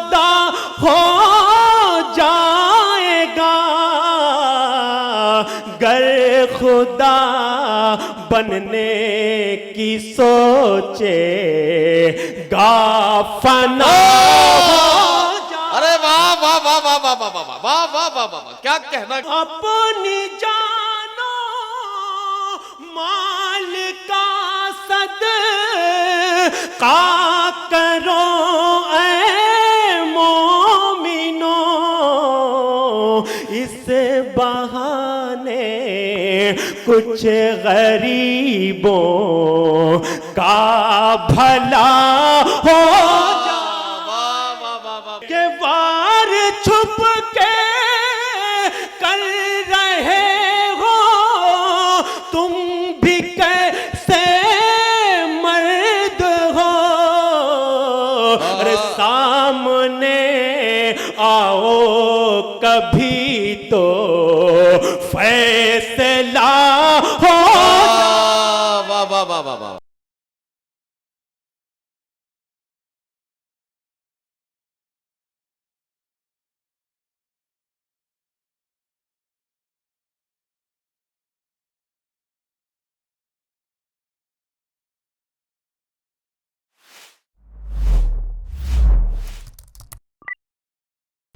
खुदा हो जाएगा गर खुदा बनने की सोचे फना। अरे वाह वाह वाह वाह वाह वाह वाह वाह वाह वाह वाह वाह, क्या कहना। अपनी जानो माल का सदका करो ऐ मोमिनो, इस बहाने कुछ गरीबों का भला हो के वार छुप के कर रहे हो तुम भी कैसे मर्द हो। अरे सामने आओ कभी तो फैसला हो। वाह वाह वाह वाह वाह।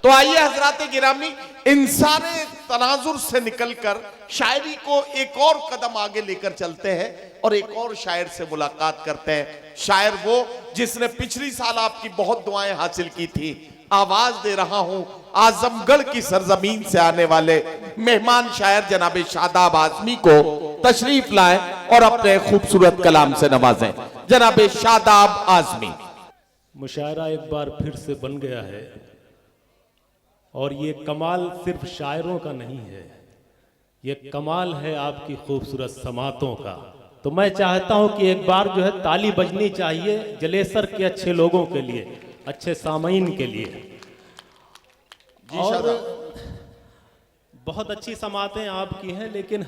तो आइए हजरात गिरामी, इन सारे तनाजुर से निकलकर शायरी को एक और कदम आगे लेकर चलते हैं और एक और शायर से मुलाकात करते हैं। शायर वो जिसने पिछली साल आपकी बहुत दुआएं हासिल की थी। आवाज दे रहा हूं आजमगढ़ की सरजमीन से आने वाले मेहमान शायर जनाब शादाब आजमी को, तशरीफ लाएं और अपने खूबसूरत कलाम से नवाजें। जनाब शादाब आजमी। मुशायरा एक बार फिर से बन गया है और ये कमाल सिर्फ शायरों का नहीं है, ये कमाल है आपकी खूबसूरत समातों का। तो मैं चाहता हूं कि एक बार जो है ताली बजनी चाहिए जलेसर के अच्छे लोगों के लिए, अच्छे सामीन के लिए। और बहुत अच्छी समातें आपकी हैं, लेकिन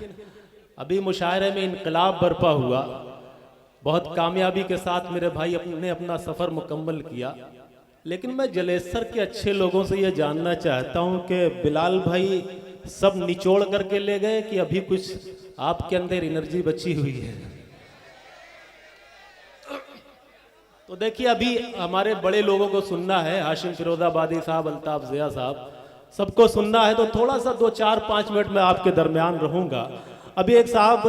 अभी मुशायरे में इनकलाब बरपा हुआ, बहुत कामयाबी के साथ मेरे भाई ने अपना सफ़र मुकम्मल किया। लेकिन मैं जलेसर के अच्छे लोगों से ये जानना चाहता हूं कि बिलाल भाई सब निचोड़ करके ले गए कि अभी कुछ आपके अंदर एनर्जी बची हुई है? तो देखिए, अभी हमारे बड़े लोगों को सुनना है, हाशिम फिरोजाबादी साहब, अल्ताफ ज़िया साहब, सबको सुनना है। तो थोड़ा सा 2-4-5 मिनट में आपके दरमियान रहूंगा। अभी एक साहब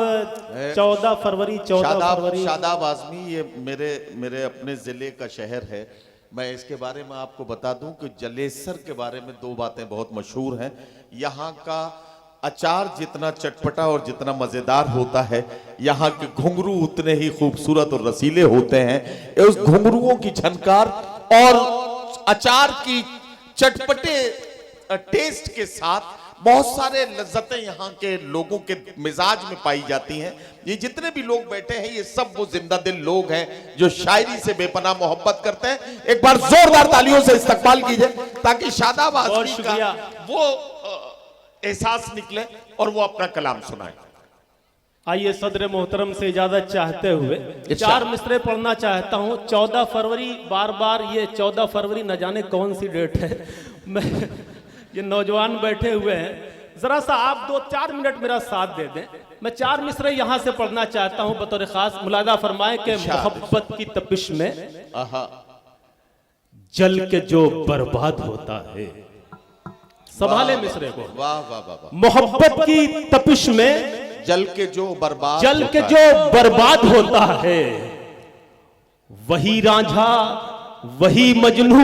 14 फरवरी शादाब आजमी, ये मेरे अपने ज़िले का शहर है। मैं इसके बारे में आपको बता दूं कि जलेसर के बारे में 2 बातें बहुत मशहूर हैं। यहाँ का अचार जितना चटपटा और जितना मज़ेदार होता है, यहाँ के घुंघरू उतने ही खूबसूरत और रसीले होते हैं। उस घुंघरुओं की झनकार और अचार की चटपटे टेस्ट के साथ बहुत सारे लज्जतें यहाँ के लोगों के मिजाज में पाई जाती हैं। ये जितने भी लोग बैठे हैं, ये सब वो जिंदा दिल लोग हैं जो शायरी से बेपनाह मोहब्बत करते हैं। एक बार जोरदार तालियों से इस्तकबाल कीजिए ताकि शादाब आजमी का वो एहसास निकले और वो अपना कलाम सुनाए। आइए सदर मोहतरम से इजाजत चाहते हुए 4 मिसरे पढ़ना चाहता हूँ। 14 फरवरी, बार बार ये 14 फरवरी न जाने कौन सी डेट है। मैं ये नौजवान बैठे हुए हैं, जरा सा आप 2-4 मिनट मेरा साथ दे दें। मैं 4 मिसरे यहाँ से पढ़ना चाहता हूँ बतौर खास। मुलादा फरमाए कि मोहब्बत की तपिश में जल के जो बर्बाद होता है। संभाले मिसरे को। वाह वाह वाह। मोहब्बत की तपिश में जल के जो बर्बाद होता है, वही रांझा, वही मजनू,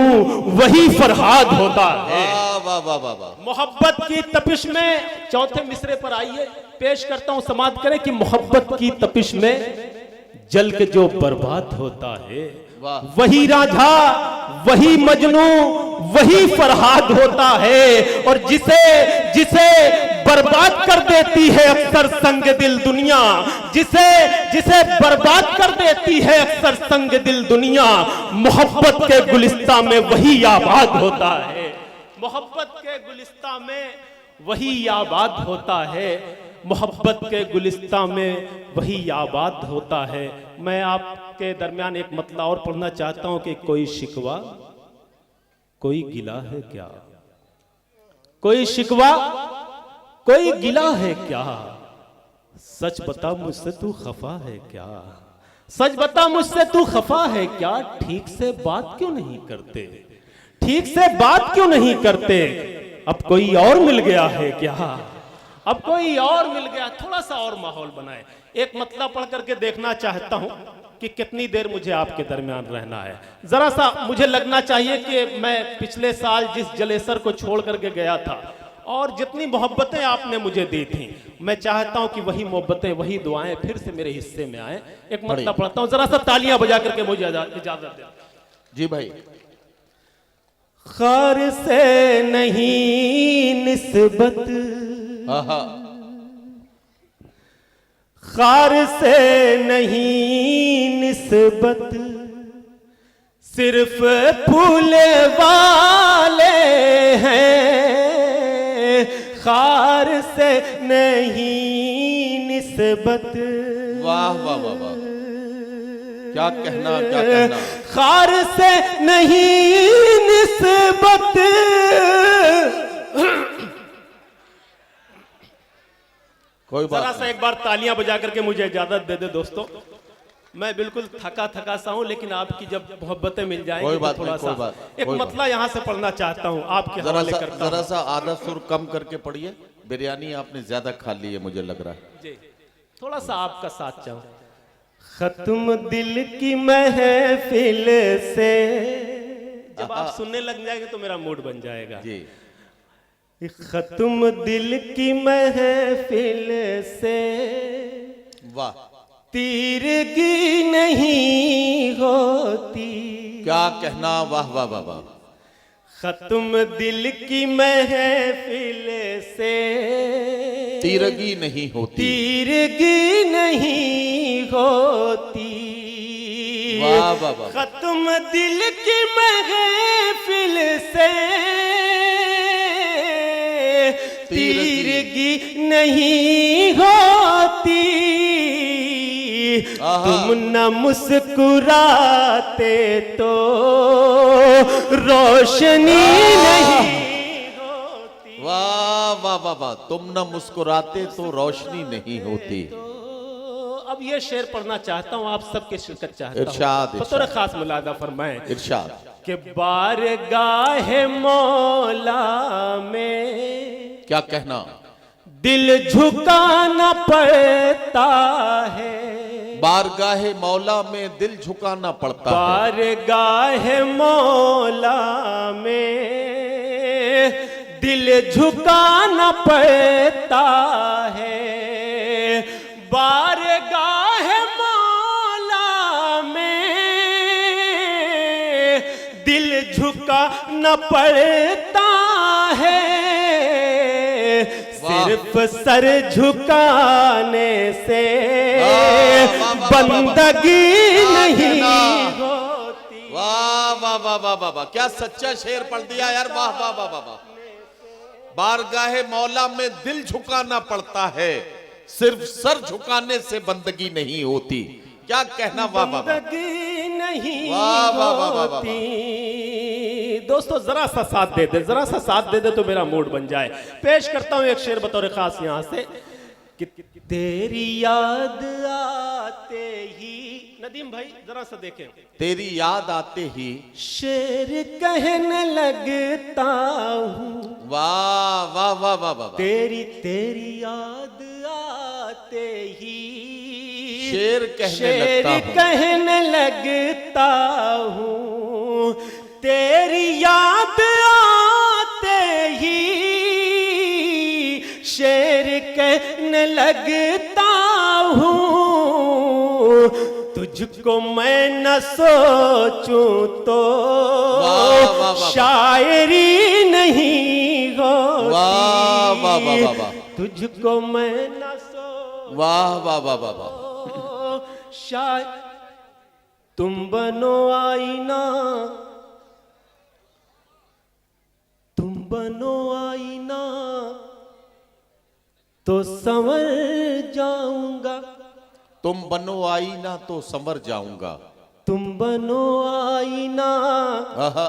वही फरहाद होता है। वाह वाह वाह वाह। मोहब्बत की तपिश में, चौथे मिसरे पर आइए, पेश करता हूं, समाप्त करें कि मोहब्बत की तपिश में जल के जो बर्बाद होता है, वही रांझा, वही मजनू, वही फरहाद होता है। और जिसे बर्बाद कर देती है अक्सर संग दिल दुनिया, जिसे बर्बाद कर देती है अक्सर संग दिल दुनिया, मोहब्बत के गुलिस्तां में वही आबाद होता है। मोहब्बत के गुलिस्तां में वही आबाद होता है। मोहब्बत के गुलिस्तां में वही आबाद होता है। मैं आपके दरमियान एक मतला और पढ़ना चाहता हूं कि कोई शिकवा कोई गिला है क्या, कोई शिकवा, कोई गिला है क्या, सच बता मुझसे तू खफा है क्या, सच बता मुझसे तू खफा है क्या, ठीक से बात क्यों नहीं करते, ठीक से बात क्यों नहीं करते, अब कोई और मिल गया है क्या, अब कोई और मिल गया। थोड़ा सा और माहौल बनाए। एक मतलब पढ़ करके देखना चाहता हूं कि कितनी देर मुझे आपके दरमियान रहना है। जरा सा मुझे लगना चाहिए कि मैं पिछले साल जिस जलेसर को छोड़ करके गया था और जितनी मोहब्बतें आपने मुझे दी थी, मैं चाहता हूं कि वही मोहब्बतें, वही दुआएं फिर से मेरे हिस्से में आए। एक मतलब पढ़ता हूं, जरा सा तालियां बजा करके मुझे इजाजत दे। जी भाई। खार से नहीं निस्बत, खार से नहीं निस्बत, सिर्फ फूल वाले हैं, खार से नहीं निस्बत। वाह वाह वाह वाह, क्या कहना, क्या कहना। खार से नहीं निस्बत, कोई बात जरा सा एक बार तालियां बजा करके मुझे इजाजत दे दे दोस्तों। मैं बिल्कुल थका थका सा हूं, लेकिन आपकी जब मोहब्बतें मिल जाएंगी तो थोड़ा सा एक मतलब यहां से पढ़ना चाहता हूं, आपके हवाले करता हूं। जरा सा आधा सुर कम करके पढ़िए। बिरयानी आपने ज्यादा खा ली है मुझे लग रहा है जी, थोड़ा सा आपका साथ चाहूं। खत्म दिल की महफिल से, जब आप सुनने लग जाएंगे तो मेरा मूड बन जाएगा जी। खत्म दिल की महफिल से, वाह, तीरगी नहीं होती। क्या कहना, वाह वाह वाह वाह। खत्म दिल की महफिल से, तीरगी नहीं होती, तीरगी नहीं होती। वाह वाह वाह। खत्म दिल की महफिल से, तीरगी नहीं होती। तुम न मुस्कुराते तो रोशनी नहीं होती। वाह वाह वाह वाह, तुम न मुस्कुराते तो रोशनी नहीं होती। अब ये शेर पढ़ना चाहता हूँ, आप सबके शिरकत चाहता हूँ। इरशाद, बतौर खास मुलादा फरमाएं। इरशाद। कि बारगाह मौला में, क्या कहना, दिल झुकाना पड़ता है। बारगाह मौला में दिल झुकाना पड़ता है। बारगाह मौला में दिल झुकाना पड़ता है। बारगाह मौला में दिल झुकाना पड़ता है। सिर्फ सर झुकाने से बंदगी नहीं होती। वाह वाह वाह वाह वाह वाह, क्या सच्चा शेर पढ़ दिया यार, वाह वाह वाह वाह वाह। बारगाह मौला में दिल झुकाना पड़ता है, सिर्फ सर झुकाने से बंदगी नहीं होती। क्या कहना, वाह वाह वाह। बंदगी नहीं वाह वाह वाह वाह वाह। होती। दोस्तों जरा सा साथ दे दे, जरा सा साथ दे दे तो मेरा मूड बन जाए। पेश करता हूं एक शेर बतौर खास यहां से कि तेरी याद आते ही, नदीम भाई जरा सा देखें, तेरी याद आते ही शेर कहने लगता हूँ। वाह वाह वाह वाह वाह। तेरी तेरी याद आते ही शेर कहने शेर लगता हूँ। कहने लगता हूँ। तेरी याद आते ही शेर कहने लगता हूँ। तुझको मैं न सोचूं तो वाह, वाह, वाह। शायरी नहीं होती। वाह वाह वाह वाह वाह। तुझको मैं न सोचूं वाह वाह वाह वाह वाह। शायद तुम बनो आईना, तुम बनो आईना तो संवर जाऊंगा। तुम बनो आईना तो संवर जाऊंगा। तुम बनो आईना आहा।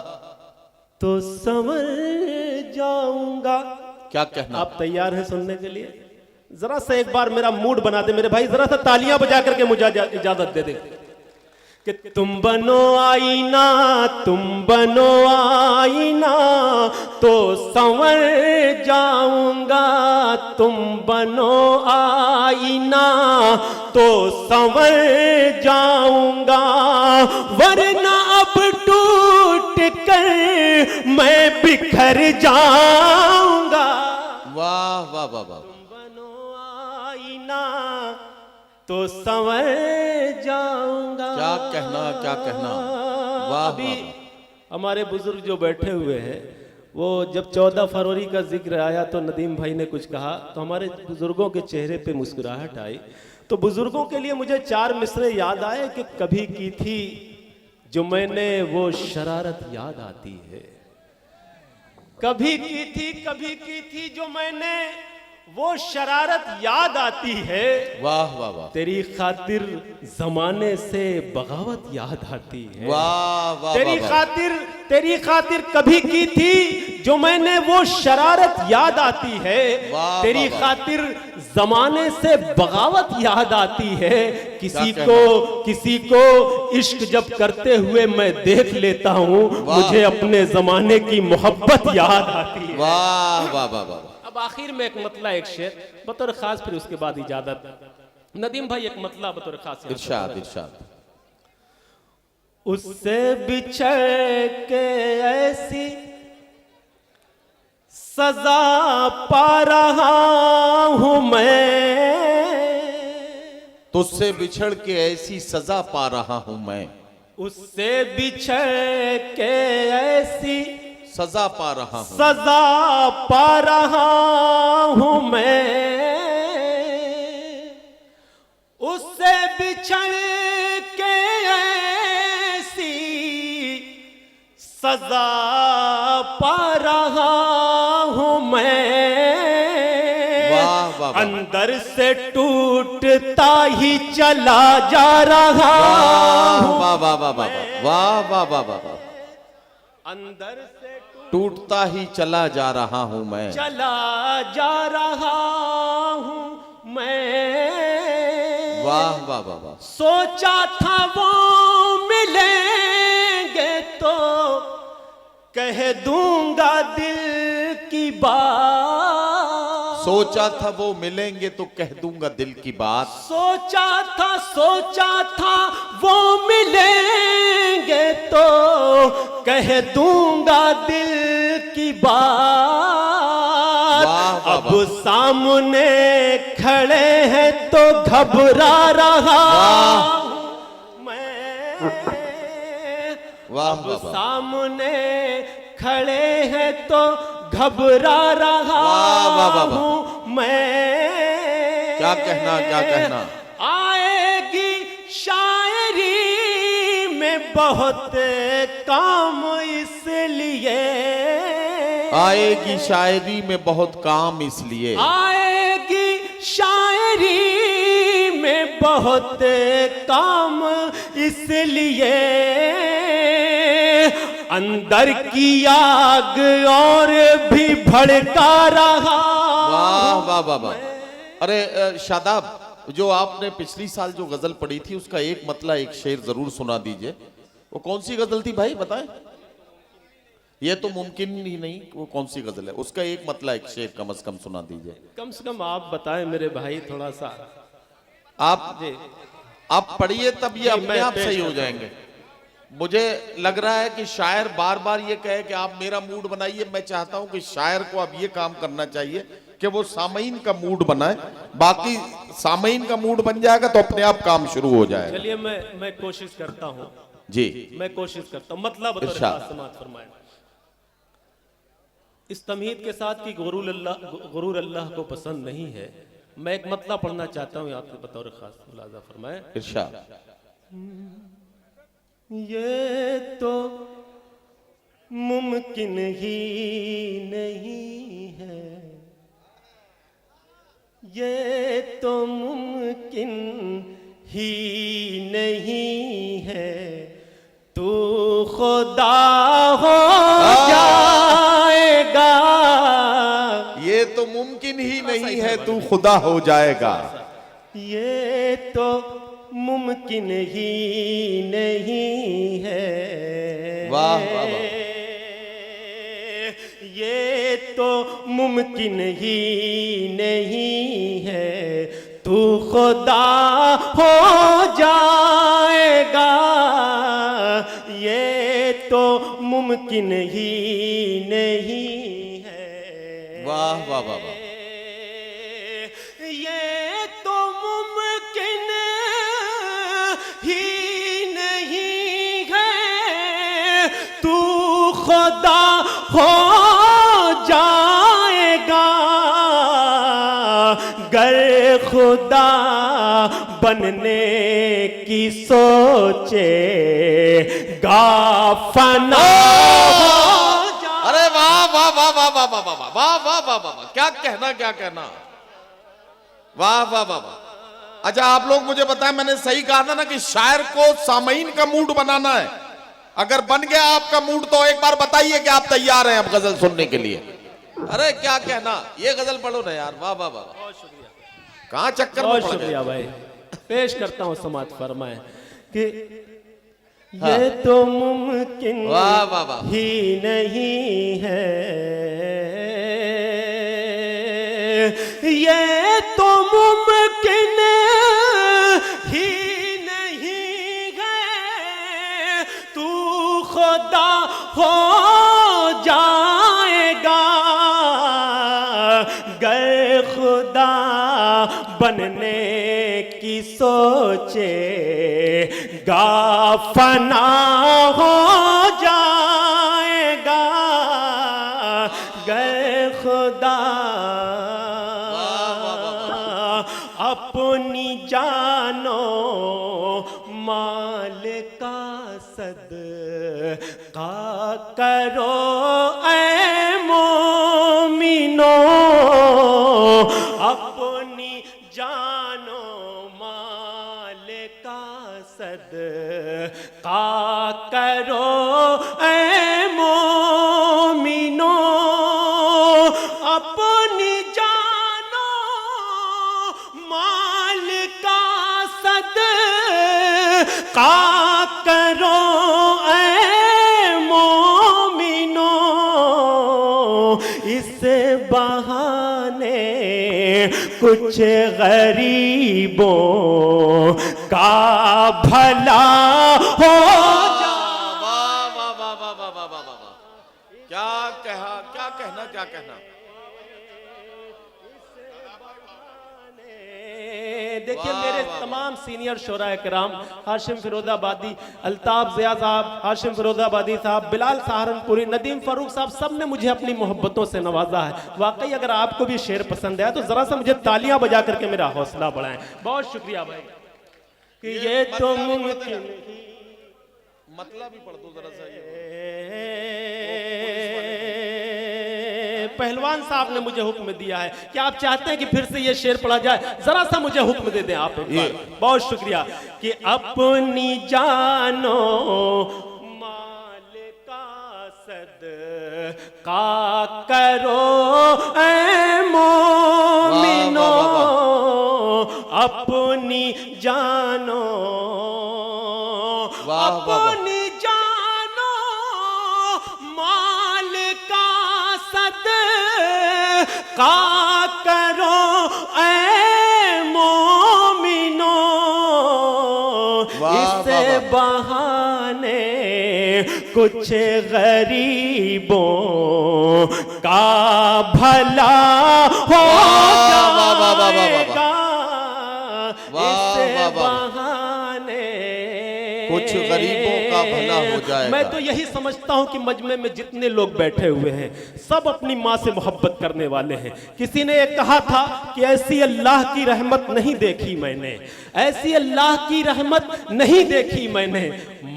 तो संवर जाऊंगा। क्या कहना? आप तैयार हैं सुनने के लिए? जरा सा एक बार मेरा मूड बना दे मेरे भाई, जरा सा तालियां बजा करके मुझे इजाजत दे दे कि तुम बनो आईना, तुम बनो आईना तो संवर जाऊंगा, तुम बनो आईना तो संवर जाऊंगा, वरना अब टूट कर मैं बिखर जाऊंगा। वाह वाह वाह वाह। तुम बनो आईना तो संवर जाऊंगा। क्या कहना, क्या कहना। वाह अभी वाह वाह। हमारे बुजुर्ग जो बैठे हुए हैं, वो जब 14 फरवरी का जिक्र आया तो नदीम भाई ने कुछ कहा तो हमारे बुजुर्गों के चेहरे पे मुस्कुराहट आई। तो बुजुर्गों के लिए मुझे 4 मिसरे याद आए कि कभी की थी जो मैंने वो शरारत याद आती है। कभी की थी जो मैंने वो शरारत याद आती है। वाह वाह वाह। तेरी खातिर जमाने से बगावत याद आती है। वाह वाह। तेरी खातिर कभी की थी जो मैंने वो शरारत याद आती है। वाह, तेरी वाह, वाह। खातिर जमाने से बगावत याद आती है। किसी को इश्क जब करते हुए मैं देख लेता हूँ, मुझे अपने जमाने की मोहब्बत याद आती है। वाह वाह वाह वाह। अब आखिर में एक मतला, एक शेर बतौर खास, फिर उसके बाद इजाजत। नदीम भाई एक मतला बतौर खास। इरशाद इरशाद। उससे बिछड़ के ऐसी सजा पा रहा हूं मैं, तुझसे बिछड़ के ऐसी सजा पा रहा हूं मैं, उससे बिछड़ के ऐसी सजा पा रहा हूं, सजा पा रहा हूं मैं, उससे बिछड़ के ऐसी सजा पा रहा हूं मैं। वाह वाह वाह। अंदर से टूटता ही चला जा रहा हूं। वाह वाह वाह वाह वाह वाह वाह वाह। अंदर से टूटता ही चला जा रहा हूं मैं, चला जा रहा हूं मैं। वाह वाह वाह वाह। सोचा था वो मिलेंगे तो कह दूंगा दिल की बात, सोचा था वो मिलेंगे तो कह दूंगा दिल की बात, सोचा था वो मिलेंगे तो कह दूंगा दिल की बात। वाह, वाह, अब सामने खड़े हैं तो घबरा रहा मैं, वाह अब वाह वाह। सामने खड़े हैं तो घबरा रहा वाह, वाह, वाह, वाह। हूं मैं। क्या कहना, क्या कहना। आएगी शायरी में बहुत काम इसलिए, आएगी शायरी में बहुत काम इसलिए, आएगी शायरी में बहुत काम इसलिए, अंदर की आग और भी भड़का रहा। वाह वाह वाह वाह। अरे शादाब, जो आपने पिछली साल जो गजल पढ़ी थी उसका एक मतला, एक शेर जरूर सुना दीजिए। वो कौन सी गजल थी भाई, बताएं। ये तो मुमकिन ही नहीं, वो कौन सी गजल है, उसका एक मतला, एक शेर कम से कम सुना दीजिए। कम से कम आप बताएं मेरे भाई, थोड़ा सा आप पढ़िए तब ये अपने आप सही हो जाएंगे। मुझे लग रहा है कि शायर बार बार ये कहे कि आप मेरा मूड बनाइए। मैं चाहता हूं कि शायर को अब ये काम करना चाहिए कि वो सामईन का मूड बनाए। बाकी सामईन का मूड बन जाएगा तो अपने आप काम शुरू हो जाएगा। चलिए मैं कोशिश करता हूं जी, मैं कोशिश करता हूं। मतलब इरशाद। समाज फरमाए इस तमहीद के साथ कि गुरूर अल्लाह को पसंद नहीं है। मैं एक मतलब पढ़ना चाहता हूं आपके बतौर खास, मुलाजा फरमाए। इरशाद। ये तो मुमकिन ही नहीं है, ये तो मुमकिन ही नहीं है, तू खुदा हो जा नहीं है तू खुदा हो जाएगा। ये तो मुमकिन ही नहीं है। वाह वाह वाह। ये तो मुमकिन ही नहीं है तू खुदा हो जाएगा। ये तो मुमकिन ही नहीं है। वाह वाह वाह वाह। ये तो मुमकिन ही नहीं है तू खुदा हो जाएगा। गर खुदा बनने की सोचे गाफना। अरे वाह वाह वाह वाह वाह वाह वाह वाह वाह वाह वाह। क्या कहना क्या कहना। वाह वाह वाह वाह। अच्छा आप लोग मुझे बताएं, मैंने सही कहा था ना कि शायर को सामईन का मूड बनाना है। अगर बन गया आपका मूड तो एक बार बताइए कि आप तैयार हैं अब गजल सुनने के लिए। अरे क्या कहना, ये गजल पढ़ो ना यार। वाह वाह वाह। बहुत शुक्रिया। कहां चक्कर में पड़ गए। शुक्रिया भाई। पेश करता हूं समात फरमाए कि ये तो मुमकिन वाह वाह वाह ही नहीं है। ये तो मुमकिन ही नहीं है तू खुदा हो जाएगा। गर खुदा बनने की सोचे गाफना हो जाएगा। गर खुदा अपनी जानो माल का सदका करो ऐ मोमिनो। अपनी जानो माल का सदका करो ऐ मोमिनो। अपनी जानो माल का सदका करो ऐ मोमिनो। इस बहाने कुछ गरीबों का भला हो जा। वाह वाह वाह वाह वाह वाह वाह वाह। क्या कहा, क्या कहना क्या कहना। देखिए मेरे तमाम सीनियर शोरा कराम, हाशिम फिरोजाबादी, अल्ताफ ज़िया साहब, हाशिम फिरोजाबादी साहब, बिलाल सहारनपुरी, नदीम फारूक साहब, सब ने मुझे अपनी मोहब्बतों से नवाजा है। वाकई अगर आपको भी शेर पसंद है तो जरा सा मुझे तालियां बजा करके मेरा हौसला बढ़ाएं। बहुत शुक्रिया भाई। कि ये तो मुमकिन मतलब ही पढ़ दो जरा सा। पहलवान साहब ने मुझे हुक्म दिया है कि आप चाहते हैं कि फिर से ये शेर पढ़ा जाए, जरा सा मुझे हुक्म दे दें आप एक बार। बहुत शुक्रिया। कि अपनी जानो माल का सदका करो ऐ मोमिनो। अपनी जानो अपनी जानो माल का सदका करो ऐ मोमिनो। इस बहाने कुछ गरीबों का भला हो जाएगा। इस बहाने कुछ गरीबों का भला हो जाएगा। मैं तो यही समझता हूं कि मजमे में जितने लोग बैठे हुए हैं सब अपनी माँ से मोहब्बत करने वाले हैं। किसी ने एक कहा था कि ऐसी अल्लाह की रहमत नहीं देखी मैंने, ऐसी अल्लाह की रहमत नहीं देखी मैंने,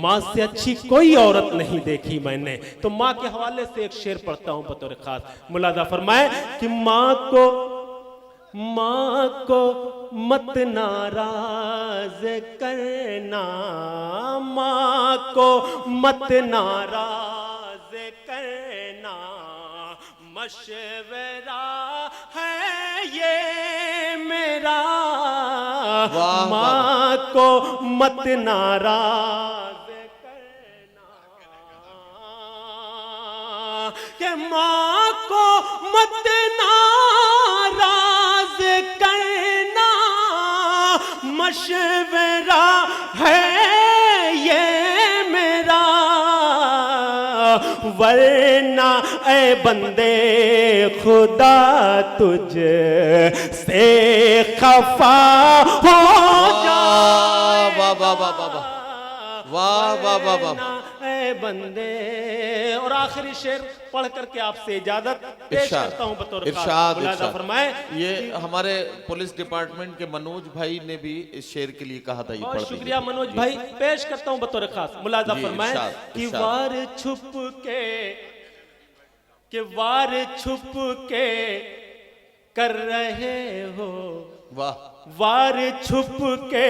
माँ से अच्छी कोई औरत नहीं देखी मैंने। तो माँ के हवाले से एक शेर पढ़ता हूं बतौर खास। मुलाजा फरमाए कि माँ को मत नाराज करना, माँ को मत नाराज करना, मशवरा है ये मेरा वाह, माँ को मत नाराज करना, कि माँ को मत नाराज करना, मशवरा है ये मेरा, वरना ए बंदे खुदा तुझ से खफा हो जाए, वाह वाह वाह वाह वाह वाह वाह वाह। ए बंदे। और आखिरी शेर पढ़ करके आपसे इजाजत पेश इरशाद, करता हूं बतौर इरशाद, मुलाजा इरशाद। फरमाए। ये हमारे पुलिस डिपार्टमेंट के मनोज भाई ने भी इस शेर के लिए कहा था, ये बहुत पढ़ शुक्रिया दीजिए। मनोज जी। भाई, पेश करता हूं बतौर खास मुलाजा जी, फरमाए इरशाद, कि इरशाद। वार छुप के कर रहे हो, वाह वार छुप के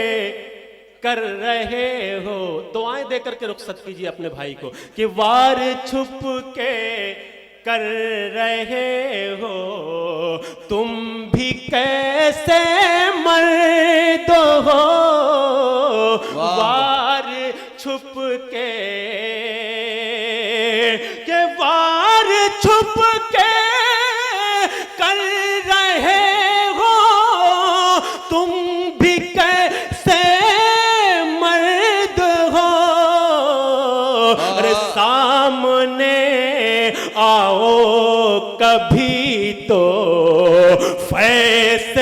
कर रहे हो। दुआएं दे करके रुखसत कीजिए अपने भाई को कि वार छुप के कर रहे हो, तुम भी कैसे मर्द हो, वाह। वार छुप के वार छुप के कर रहे हो, तुम भी कैसे मर्द हो। अरे सामने आओ कभी तो फैसला